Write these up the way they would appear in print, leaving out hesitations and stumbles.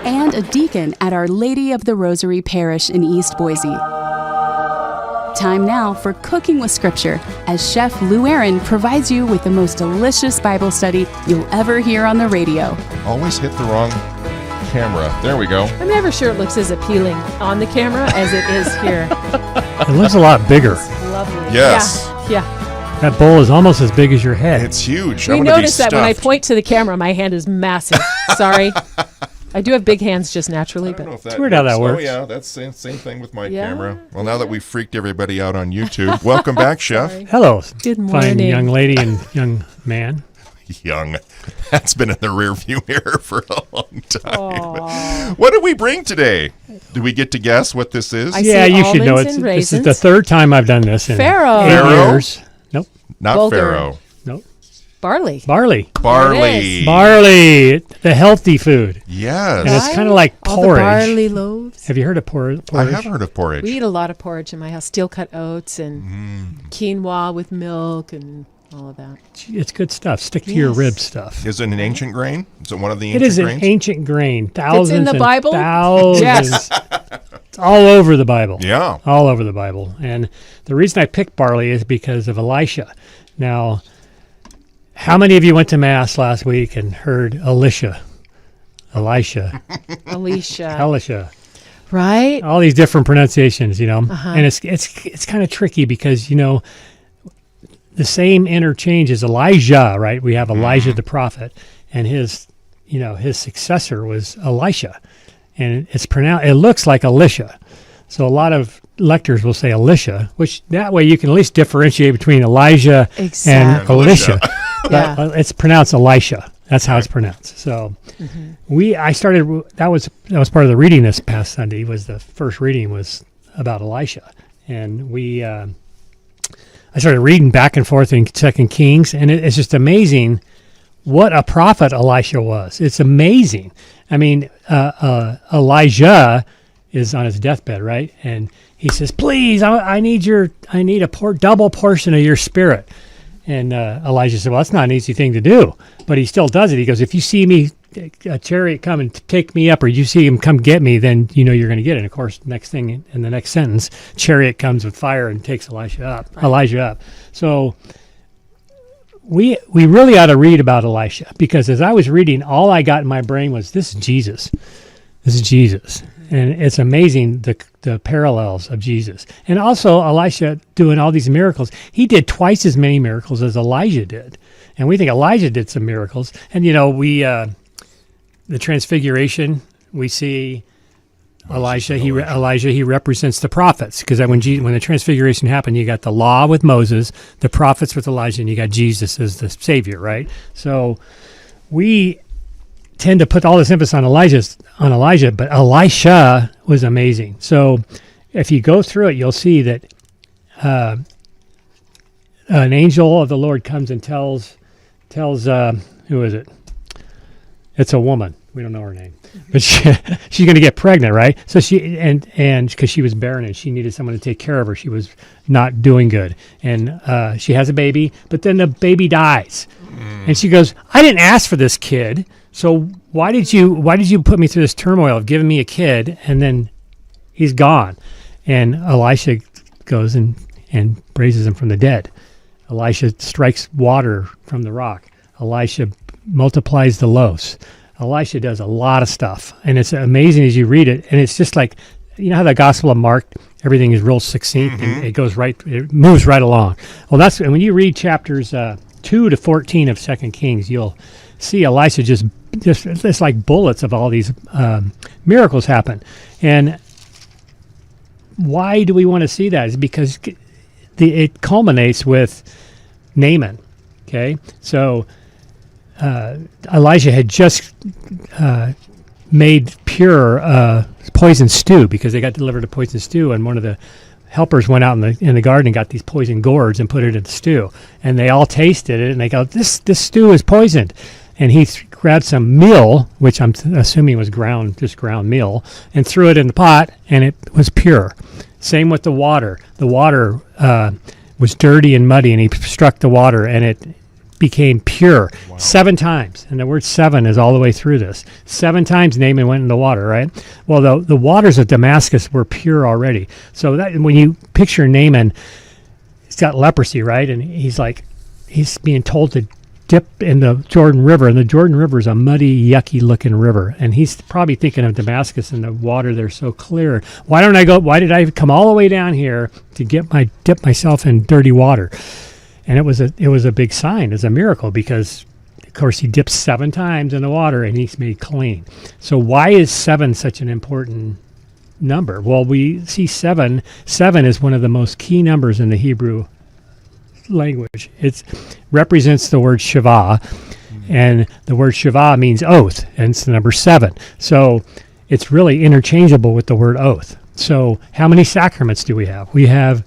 and a deacon at Our Lady of the Rosary Parish in East Boise. Time now for Cooking with Scripture, as Chef Lou Aaron provides you with the most delicious Bible study you'll ever hear on the radio. Always hit the wrong camera. There we go. I'm never sure it looks as appealing on the camera as it is here. It looks a lot bigger. Lovely. Yes. Yeah. That bowl is almost as big as your head. It's huge. We notice that when I point to the camera, my hand is massive. Sorry. I do have big hands just naturally. I don't know if it's weird how that works. Oh, yeah, that's the same thing with my camera. Well, now that we've freaked everybody out on YouTube, welcome back, Chef. Hello. Good morning. Fine young lady and young man. Young. That's been in the rearview mirror for a long time. What did we bring today? Do we get to guess what this is? Yeah, you should know. This is the third time I've done this in Pharaoh. 8 years. Nope. Not Bulgur. Pharaoh. Nope. Barley. Barley. Barley. Barley. The healthy food. Yes. And it's kind of like All porridge. the barley loaves. Have you heard of porridge? I have heard of porridge. We eat a lot of porridge in my house. Steel-cut oats and quinoa with milk and all of that. It's good stuff. Stick to your rib stuff. Is it an ancient grain? Is it one of the It ancient is grains? an ancient grain. Thousands It's in the and Bible? thousands. Yes. It's all over the Bible. Yeah. All over the Bible. And the reason I picked barley is because of Elisha. Now, how many of you went to Mass last week and heard Elisha? Alicia. Right? All these different pronunciations, And it's kind of tricky because, the same interchange is Elijah, right? We have Elijah the prophet, and his successor was Elisha. And it looks like Elisha. So a lot of lectors will say Elisha, which that way you can at least differentiate between Elijah and Elisha. But it's pronounced Elisha. That's how it's pronounced. So that was part of the reading this past Sunday. Was the first reading was about Elisha, and I started reading back and forth in 2 Kings, and it's just amazing what a prophet Elisha was. It's amazing. I mean, Elijah is on his deathbed, right? And he says, "Please, I need a double portion of your spirit." And Elijah said, "Well, that's not an easy thing to do," but he still does it. He goes, "If you see me, a chariot come and take me up, or you see him come get me, then you're going to get it." And of course, next thing in the next sentence, chariot comes with fire and takes Elijah up. So we really ought to read about Elisha, because as I was reading, all I got in my brain was, this is Jesus. This is Jesus. And it's amazing the parallels of Jesus. And also Elisha doing all these miracles. He did twice as many miracles as Elijah did. And we think Elijah did some miracles. And the transfiguration, we see Elijah. He represents the prophets, because when the transfiguration happened, you got the law with Moses, the prophets with Elijah, and you got Jesus as the Savior, right? So we tend to put all this emphasis on Elijah, but Elisha was amazing. So if you go through it, you'll see that an angel of the Lord comes and tells who is it? It's a woman. We don't know her name, but she's going to get pregnant, right? So and because she was barren and she needed someone to take care of her, she was not doing good, and she has a baby, but then the baby dies, and she goes, "I didn't ask for this kid, so why did you put me through this turmoil of giving me a kid, and then he's gone?" And Elisha goes and raises him from the dead. Elisha strikes water from the rock. Elisha multiplies the loaves. Elisha does a lot of stuff, and it's amazing as you read it. And it's just like, how the Gospel of Mark, everything is real succinct, and it moves right along. Well, and when you read chapters 2 to 14 of 2 Kings, you'll see Elisha just it's like bullets of all these miracles happen. And why do we want to see that? Is because it culminates with Naaman. Okay, so Elijah had just made pure poison stew, because they got delivered a poison stew, and one of the helpers went out in the garden and got these poison gourds and put it in the stew, and they all tasted it, and they go, this stew is poisoned. And he grabbed some meal, which I'm assuming was ground meal, and threw it in the pot, and it was pure. Same with the water. The water was dirty and muddy, and he struck the water, and it became pure 7 times. And the word 7 is all the way through this. 7 times Naaman went in the water, right? Well, the waters of Damascus were pure already. So that when you picture Naaman, he's got leprosy, right? And he's being told to dip in the Jordan River, and the Jordan River is a muddy, yucky looking river. And he's probably thinking of Damascus and the water there so clear. Why did I come all the way down here to dip myself in dirty water? And it was a big sign. It's a miracle because, of course, he dipped 7 times in the water and he's made clean. So why is 7 such an important number? Well, we see 7. 7 is one of the most key numbers in the Hebrew language. It represents the word Shavah, and the word Shavah means oath, and it's the number 7. So it's really interchangeable with the word oath. So how many sacraments do we have? We have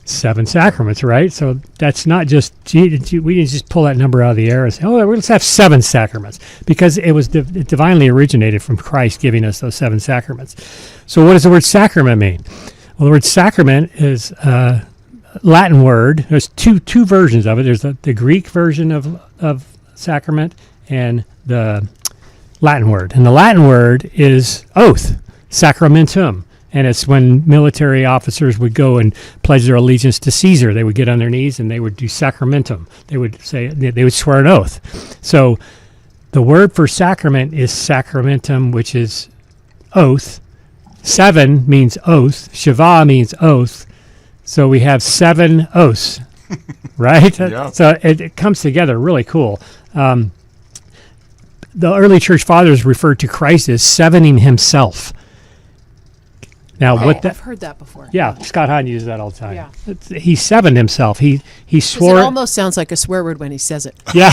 7 sacraments, right? So that's not just, we didn't just pull that number out of the air and say, oh, let's have 7 sacraments, because it was it divinely originated from Christ giving us those 7 sacraments. So what does the word sacrament mean? Well, the word sacrament is Latin word. There's two versions of it. There's the Greek version of sacrament and the Latin word. And the Latin word is oath, sacramentum. And it's when military officers would go and pledge their allegiance to Caesar. They would get on their knees and they would do sacramentum. They would swear an oath. So the word for sacrament is sacramentum, which is oath. 7 means oath. Shavah means oath. So we have 7 oaths, right? Yeah. So it comes together really cool. The early church fathers referred to Christ as sevening himself. Now, I've heard that before. Yeah, Scott Hahn uses that all the time. Yeah. He sevened himself. He swore. It almost sounds like a swear word when he says it. Yeah.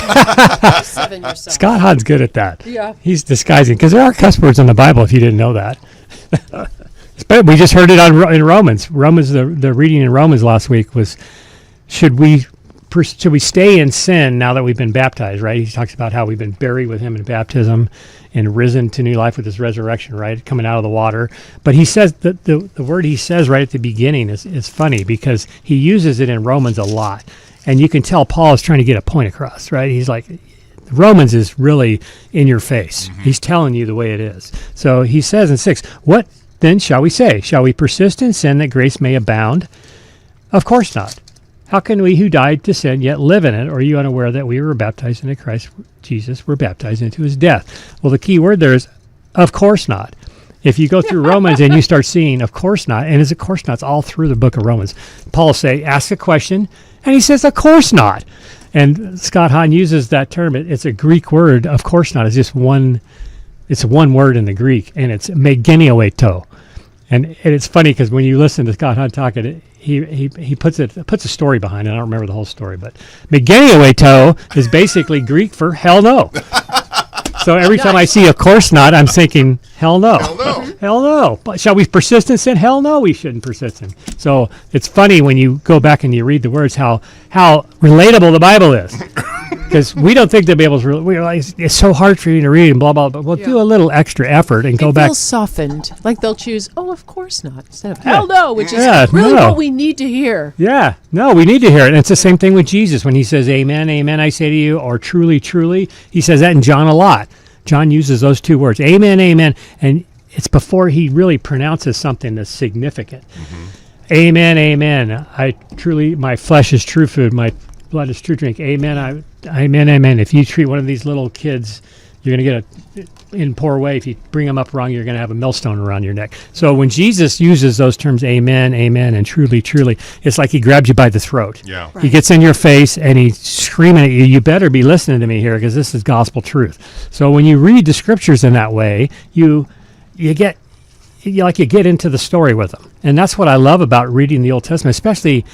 Seven yourself. Scott Hahn's good at that. Yeah. He's disguising, because there are cuss words in the Bible if you didn't know that. But we just heard it in Romans. The reading in Romans last week was, should we stay in sin now that we've been baptized, right? He talks about how we've been buried with him in baptism and risen to new life with his resurrection, right? Coming out of the water. But he says that the word he says right at the beginning is funny, because he uses it in Romans a lot. And you can tell Paul is trying to get a point across, right? He's like, Romans is really in your face. Mm-hmm. He's telling you the way it is. So he says in 6, what then shall we say? Shall we persist in sin that grace may abound? Of course not. How can we who died to sin yet live in it? Or are you unaware that we were baptized into Christ Jesus, were baptized into his death? Well, the key word there is, of course not. If you go through Romans and you start seeing, of course not, and it's of course nots all through the book of Romans. Paul say, ask a question, and he says, of course not. And Scott Hahn uses that term. It's a Greek word, of course not. It's just one word in the Greek, and it's megenioeto. And it's funny because when you listen to Scott Hahn talking, he puts a story behind it. I don't remember the whole story, but megenioeto is basically Greek for hell no. So every time I see a course not, I'm thinking, hell no. Hell no. Hell no. But shall we persist in sin? Hell no, we shouldn't persist in. So it's funny when you go back and you read the words how relatable the Bible is. Because we don't think the Bible's real. We're like, it's so hard for you to read and blah, blah, blah. But we'll do a little extra effort and go back. It feels softened. Like they'll choose, oh, of course not, instead of hell no, which is really no. what we need to hear. Yeah. No, we need to hear it. And it's the same thing with Jesus when he says, amen, amen, I say to you, or truly, truly. He says that in John a lot. John uses those 2 words, amen, amen. And it's before he really pronounces something that's significant. Mm-hmm. Amen, amen. My flesh is true food. My blood is true drink. Amen. Amen, amen. If you treat one of these little kids, you're going to get in poor way. If you bring them up wrong, you're going to have a millstone around your neck. So when Jesus uses those terms, amen, amen, and truly, truly, it's like he grabs you by the throat. Yeah. Right. He gets in your face and he's screaming at you, you better be listening to me here because this is gospel truth. So when you read the scriptures in that way, you get into the story with them. And that's what I love about reading the Old Testament, especially,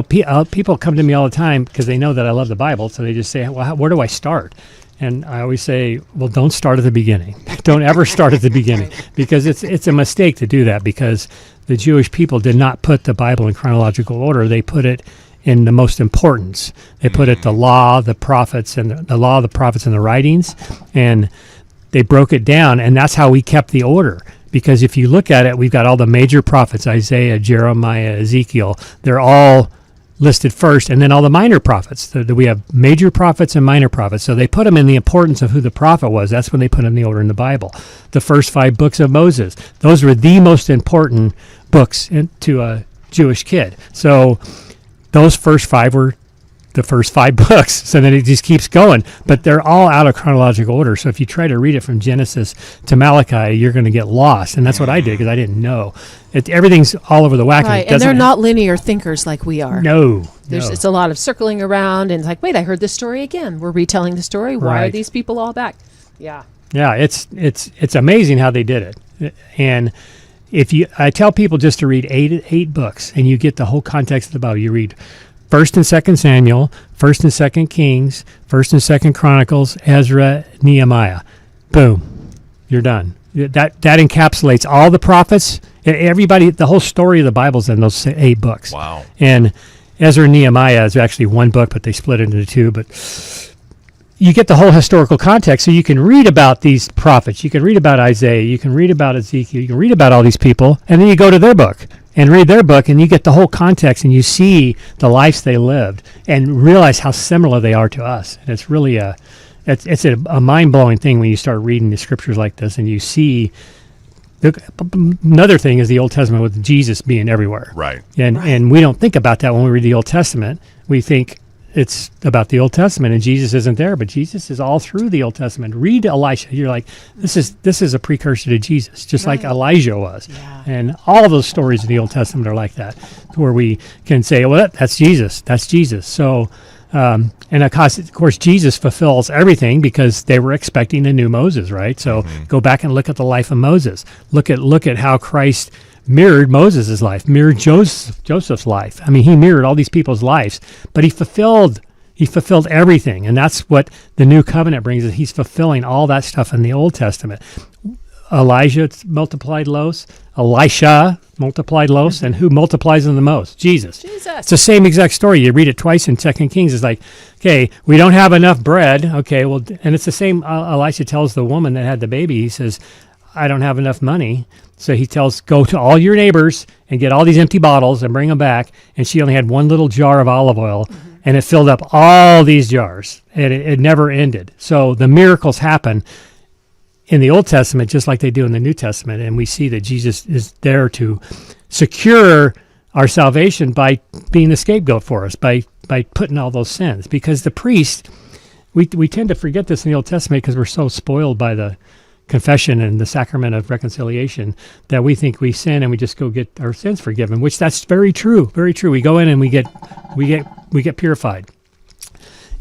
people come to me all the time because they know that I love the Bible. So they just say, well, where do I start? And I always say, well, don't start at the beginning. Don't ever start at the beginning, because it's a mistake to do that, because the Jewish people did not put the Bible in chronological order. They put it in the most importance. They put it the law, the prophets, and the law, the prophets, and the writings, and they broke it down, and that's how we kept the order. Because if you look at it, we've got all the major prophets, Isaiah, Jeremiah, Ezekiel. They're all listed first, and then all the minor prophets. We have major prophets and minor prophets. So they put them in the importance of who the prophet was. That's when they put them in the order in the Bible. The first 5 books of Moses, those were the most important books to a Jewish kid. So those first 5 were the first 5 books. So then it just keeps going. But they're all out of chronological order. So if you try to read it from Genesis to Malachi, you're going to get lost. And that's what I did because I didn't know. Everything's all over the whack. Right, and they're not linear thinkers like we are. No. It's a lot of circling around and it's like, wait, I heard this story again. We're retelling the story. Why are these people all back? Yeah. Yeah, it's amazing how they did it. And I tell people just to read 8 books and you get the whole context of the Bible. You read 1st and 2nd Samuel, 1st and 2nd Kings, 1st and 2nd Chronicles, Ezra, Nehemiah. Boom. You're done. That encapsulates all the prophets. Everybody, the whole story of the Bible's in those 8 books. Wow. And Ezra and Nehemiah is actually one book, but they split it into 2. But you get the whole historical context, so you can read about these prophets. You can read about Isaiah. You can read about Ezekiel. You can read about all these people, and then you go to their book and read their book, and you get the whole context, and you see the lives they lived, and realize how similar they are to us. And it's really it's a mind-blowing thing when you start reading the scriptures like this, and you see. Another thing is the Old Testament with Jesus being everywhere. Right. And we don't think about that when we read the Old Testament. We think it's about the Old Testament and Jesus isn't there, but Jesus is all through the Old Testament. Read Elisha. You're like, this is a precursor to Jesus, just like Elijah was. Yeah. And all of those stories in the Old Testament are like that, where we can say, well, that's Jesus. That's Jesus. So, and of course, Jesus fulfills everything because they were expecting a new Moses, right? So go back and look at the life of Moses. Look at how Christ mirrored Moses' life, mirrored Joseph's life. I mean, he mirrored all these people's lives, but he fulfilled everything, and that's what the new covenant brings. Is he's fulfilling all that stuff in the Old Testament. Elijah multiplied loaves, Elisha multiplied loaves, and who multiplies them the most? Jesus. It's the same exact story. You read it twice in 2 Kings. It's like, okay, we don't have enough bread. Okay, well, and it's the same. Elisha tells the woman that had the baby, he says, I don't have enough money. So he tells, go to all your neighbors and get all these empty bottles and bring them back. And she only had one little jar of olive oil, and it filled up all these jars, and it never ended. So the miracles happen in the Old Testament just like they do in the New Testament, and we see that Jesus is there to secure our salvation by being the scapegoat for us, by putting all those sins. Because the priest, we tend to forget this in the Old Testament because we're so spoiled by the confession and the sacrament of reconciliation that we think we sin and we just go get our sins forgiven, which that's very true, very true. We go in and we get purified.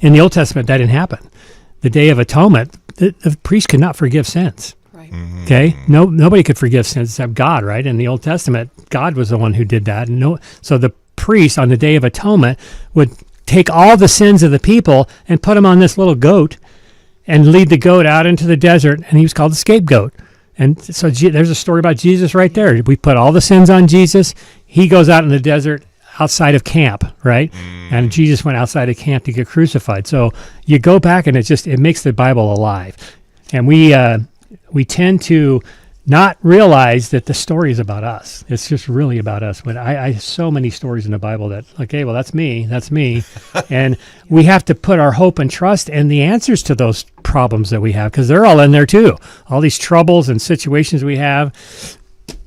In the Old Testament, that didn't happen. The Day of Atonement, the priest could not forgive sins. Right. Okay, nobody could forgive sins except God. Right? In the Old Testament, God was the one who did that. So the priest on the Day of Atonement would take all the sins of the people and put them on this little goat and lead the goat out into the desert, and he was called the scapegoat. And so there's a story about Jesus right there. We put all the sins on Jesus. He goes out in the desert outside of camp, right? And Jesus went outside of camp to get crucified. So you go back, and it makes the Bible alive. And we tend to not realize that the story is about us. It's just really about us. When I have so many stories in the Bible that, okay, well, that's me. And we have to put our hope and trust in the answers to those problems that we have, because they're all in there too. All these troubles and situations we have,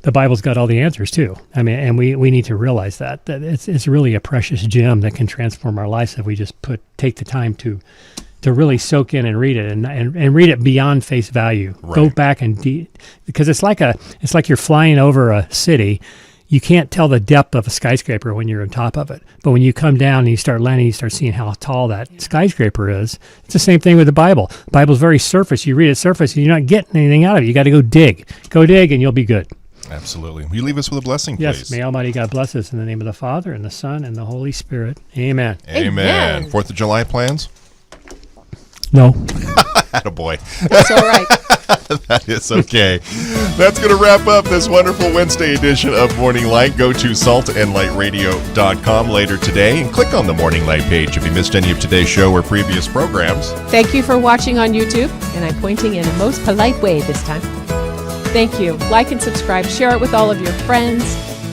the Bible's got all the answers too. I mean, and we need to realize that it's really a precious gem that can transform our lives if we just take the time to really soak in and read it and read it beyond face value. Right. Go back because it's like you're flying over a city. You can't tell the depth of a skyscraper when you're on top of it. But when you come down and you start landing, you start seeing how tall that skyscraper is. It's the same thing with the Bible. The Bible's very surface. You read it surface and you're not getting anything out of it. You got to go dig. Go dig and you'll be good. Absolutely. Will you leave us with a blessing, please? Yes. May Almighty God bless us in the name of the Father and the Son and the Holy Spirit. Amen. Amen. 4th of July plans? No. Attaboy. That's all right. That is okay. That's going to wrap up this wonderful Wednesday edition of Morning Light. Go to saltandlightradio.com later today and click on the Morning Light page if you missed any of today's show or previous programs. Thank you for watching on YouTube, and I'm pointing in a most polite way this time. Thank you. Like and subscribe. Share it with all of your friends.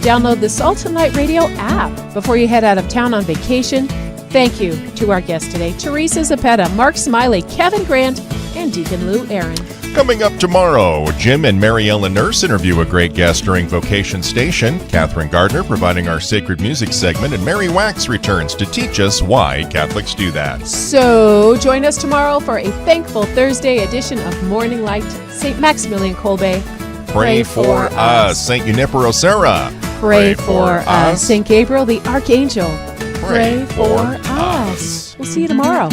Download the Salt and Light Radio app before you head out of town on vacation. Thank you to our guests today, Teresa Zapeta, Mark Smiley, Kevin Grant, and Deacon Lou Aaron. Coming up tomorrow, Jim and Mary Ellen Nurse interview a great guest during Vocation Station. Catherine Gardner providing our sacred music segment, and Mary Wax returns to teach us why Catholics do that. So join us tomorrow for a Thankful Thursday edition of Morning Light. St. Maximilian Kolbe. Pray for us. St. Junipero Serra. Pray for us. St. Gabriel the Archangel. Pray for us. We'll see you tomorrow.